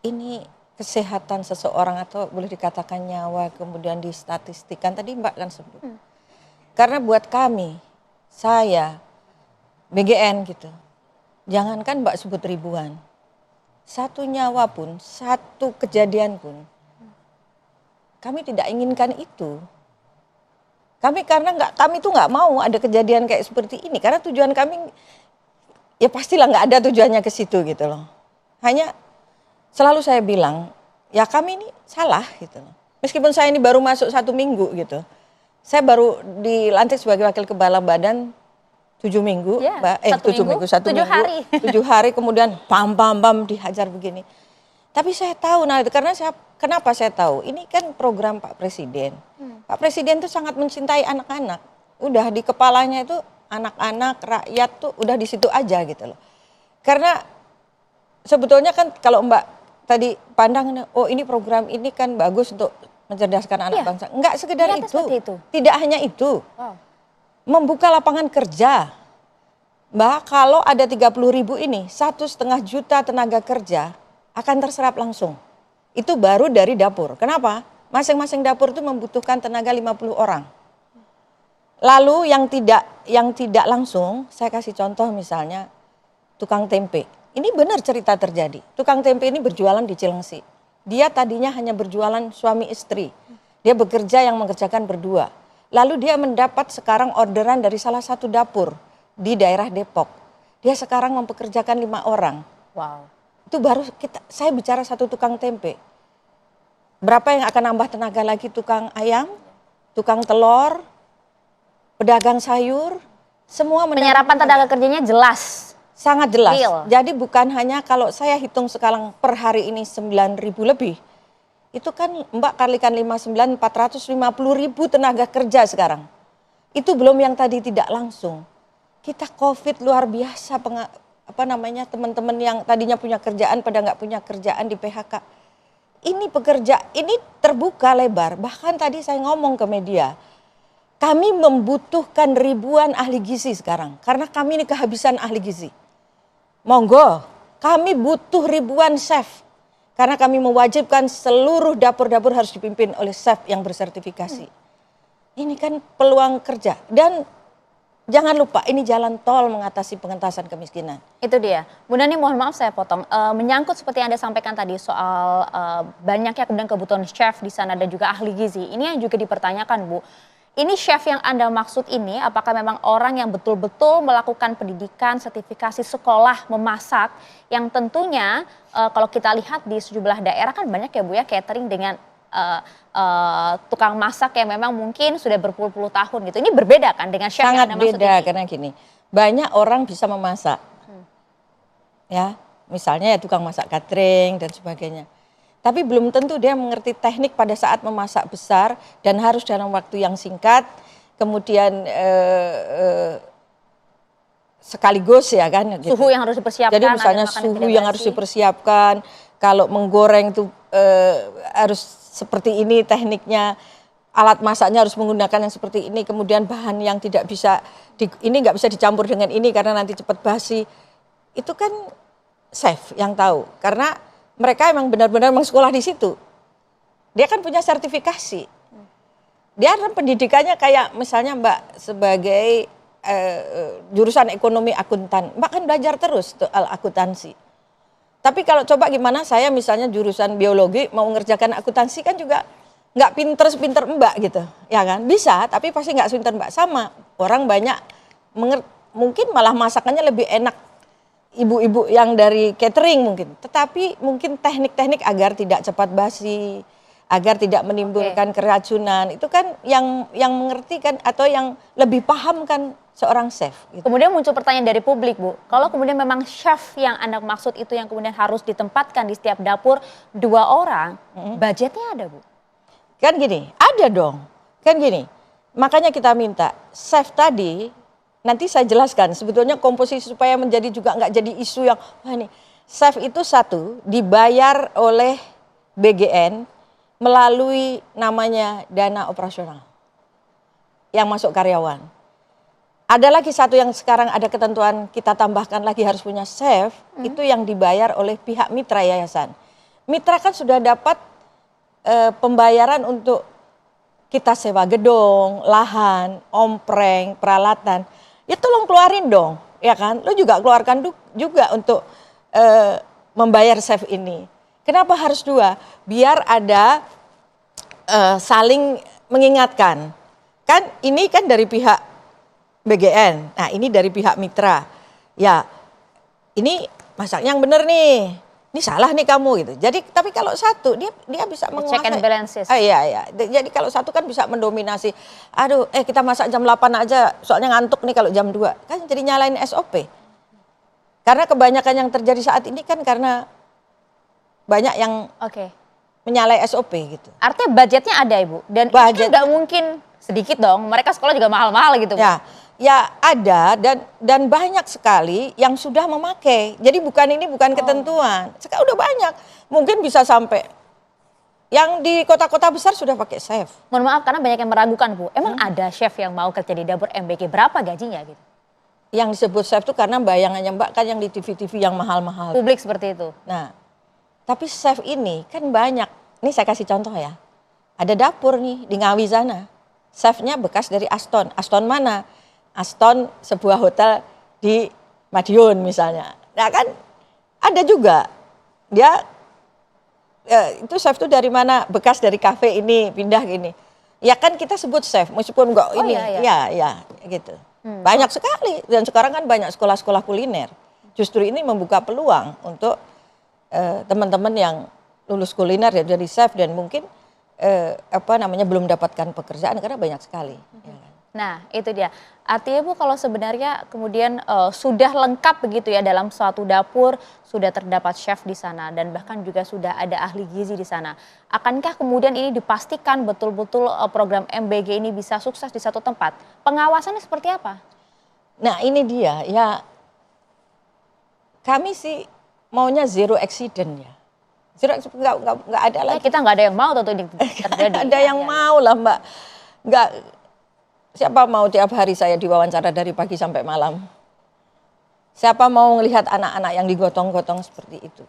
ini kesehatan seseorang atau boleh dikatakan nyawa kemudian distatistikkan tadi Mbak kan sebut. Karena buat kami, saya, BGN gitu, jangankan Mbak sebut ribuan, satu nyawa pun, satu kejadian pun, kami tidak inginkan itu. Kami tuh nggak mau ada kejadian kayak seperti ini karena tujuan kami ya pastilah nggak ada tujuannya ke situ gitu loh. Hanya selalu saya bilang ya kami ini salah gitu loh. Meskipun saya ini baru masuk 1 minggu gitu, saya baru dilantik sebagai wakil kepala badan 7 minggu, Ya, Mbak. 1 hari. 7 hari kemudian pam dihajar begini. Tapi saya tahu, nah karena kenapa saya tahu? Ini kan program Pak Presiden. Pak Presiden tuh sangat mencintai anak-anak. Udah di kepalanya itu anak-anak, rakyat tuh udah di situ aja gitu loh. Karena sebetulnya kan kalau Mbak tadi pandang, oh ini program ini kan bagus untuk mencerdaskan anak bangsa. Enggak sekedar itu. Tidak hanya itu. Wow. Membuka lapangan kerja. Mbak, kalau ada 30.000 ini, 1,5 juta tenaga kerja akan terserap langsung. Itu baru dari dapur. Kenapa? Masing-masing dapur itu membutuhkan tenaga 50 orang. Lalu yang tidak langsung, saya kasih contoh misalnya tukang tempe. Ini benar cerita terjadi. Tukang tempe ini berjualan di Cilengsi. Dia tadinya hanya berjualan suami istri. Dia bekerja yang mengerjakan berdua. Lalu dia mendapat sekarang orderan dari salah satu dapur di daerah Depok. Dia sekarang mempekerjakan 5 orang. Wow. Itu baru saya bicara satu tukang tempe. Berapa yang akan nambah tenaga lagi tukang ayam, tukang telur, pedagang sayur, semua penyerapan tenaga kerjanya jelas. Sangat jelas. Real. Jadi bukan hanya kalau saya hitung sekarang per hari ini 9.000 lebih. Itu kan Mbak kalikan 59, 450.000 tenaga kerja sekarang. Itu belum yang tadi tidak langsung. Kita COVID luar biasa, teman-teman yang tadinya punya kerjaan pada nggak punya kerjaan di PHK. Ini terbuka lebar. Bahkan tadi saya ngomong ke media, kami membutuhkan ribuan ahli gizi sekarang. Karena kami ini kehabisan ahli gizi. Monggo, kami butuh ribuan chef. Karena kami mewajibkan seluruh dapur-dapur harus dipimpin oleh chef yang bersertifikasi. Ini kan peluang kerja. Dan jangan lupa, ini jalan tol mengatasi pengentasan kemiskinan. Itu dia. Bu Nani, mohon maaf saya potong. Menyangkut seperti yang Anda sampaikan tadi soal banyaknya kemudian kebutuhan chef di sana dan juga ahli gizi. Ini yang juga dipertanyakan, Bu. Ini chef yang Anda maksud ini, apakah memang orang yang betul-betul melakukan pendidikan, sertifikasi sekolah memasak, yang tentunya kalau kita lihat di sejumlah daerah kan banyak ya Bu ya, catering dengan tukang masak yang memang mungkin sudah berpuluh-puluh tahun gitu. Ini berbeda kan dengan chef sangat yang Anda maksud beda ini? karena gini, banyak orang bisa memasak. Ya, misalnya ya tukang masak catering dan sebagainya. Tapi belum tentu dia mengerti teknik pada saat memasak besar dan harus dalam waktu yang singkat. Kemudian sekaligus ya kan. Gitu. Suhu yang harus dipersiapkan. Jadi misalnya suhu yang harus dipersiapkan. Kalau menggoreng itu harus seperti ini tekniknya. Alat masaknya harus menggunakan yang seperti ini. Kemudian bahan yang tidak bisa, ini nggak bisa dicampur dengan ini karena nanti cepat basi. Itu kan chef yang tahu. Karena mereka emang benar-benar sekolah di situ. Dia kan punya sertifikasi. Dia kan pendidikannya kayak misalnya Mbak sebagai jurusan ekonomi akuntan. Mbak kan belajar terus soal akuntansi. Tapi kalau coba gimana saya misalnya jurusan biologi mau mengerjakan akuntansi kan juga nggak pinter Mbak gitu. Ya kan? Bisa, tapi pasti nggak sepinter Mbak. Sama, orang banyak mungkin malah masakannya lebih enak ibu-ibu yang dari catering mungkin, tetapi mungkin teknik-teknik agar tidak cepat basi, agar tidak menimbulkan keracunan, itu kan yang mengerti kan atau yang lebih paham kan seorang chef. Gitu. Kemudian muncul pertanyaan dari publik, Bu, kalau kemudian memang chef yang Anda maksud itu yang kemudian harus ditempatkan di setiap dapur 2 orang, budgetnya ada, Bu? Kan gini, ada dong, kan gini, makanya kita minta chef tadi. Nanti saya jelaskan sebetulnya komposisi supaya menjadi juga nggak jadi isu yang wah ini chef itu satu dibayar oleh BGN melalui namanya dana operasional yang masuk karyawan. Ada lagi satu yang sekarang ada ketentuan kita tambahkan lagi harus punya chef itu yang dibayar oleh pihak mitra yayasan. mitra kan sudah dapat pembayaran untuk kita sewa gedung, lahan, ompreng, peralatan. Ya tolong keluarin dong, ya kan? Lo juga keluarkan juga untuk membayar SAFE ini. Kenapa harus 2? Biar ada saling mengingatkan. Kan ini kan dari pihak BGN, nah ini dari pihak mitra. Ya ini masaknya yang benar nih. Ini salah nih kamu gitu. Jadi tapi kalau satu dia bisa menguasai. Check and balances. Iya. Jadi kalau satu kan bisa mendominasi. Aduh, kita masak jam 8 aja soalnya ngantuk nih kalau jam 2. Kan jadi nyalain SOP. Karena kebanyakan yang terjadi saat ini kan karena banyak yang menyalahi SOP gitu. Artinya budgetnya ada Ibu. Dan budget nggak mungkin sedikit dong. Mereka sekolah juga mahal-mahal gitu. Ya ada dan banyak sekali yang sudah memakai. Jadi bukan ketentuan. Sekarang udah banyak. Mungkin bisa sampai yang di kota-kota besar sudah pakai chef. Mohon maaf karena banyak yang meragukan Bu. Emang ada chef yang mau kerja di dapur MBG, berapa gajinya gitu? Yang disebut chef itu karena bayangannya Mbak kan yang di TV-TV yang mahal-mahal. Publik seperti itu. Nah, tapi chef ini kan banyak. Ini saya kasih contoh ya. Ada dapur nih di Ngawi sana. Chefnya bekas dari Aston. Aston mana? Aston sebuah hotel di Madiun misalnya. Nah kan ada juga dia itu chef itu dari mana? Bekas dari kafe ini pindah gini. Ya kan kita sebut chef meskipun enggak ini. Ya gitu. Banyak sekali dan sekarang kan banyak sekolah-sekolah kuliner. Justru ini membuka peluang untuk teman-teman yang lulus kuliner ya dari chef dan mungkin belum dapatkan pekerjaan karena banyak sekali. Ya kan? Nah itu dia, artinya Bu kalau sebenarnya kemudian sudah lengkap begitu ya dalam suatu dapur, sudah terdapat chef di sana dan bahkan juga sudah ada ahli gizi di sana. Akankah kemudian ini dipastikan betul-betul program MBG ini bisa sukses di satu tempat? Pengawasannya seperti apa? Nah ini dia, ya kami sih maunya zero accident ya. Zero nggak ada lagi. Kita nggak ada yang mau tentu ini terjadi. Ada yang mau lah Mbak. Nggak. Siapa mau tiap hari saya diwawancara dari pagi sampai malam? Siapa mau melihat anak-anak yang digotong-gotong seperti itu?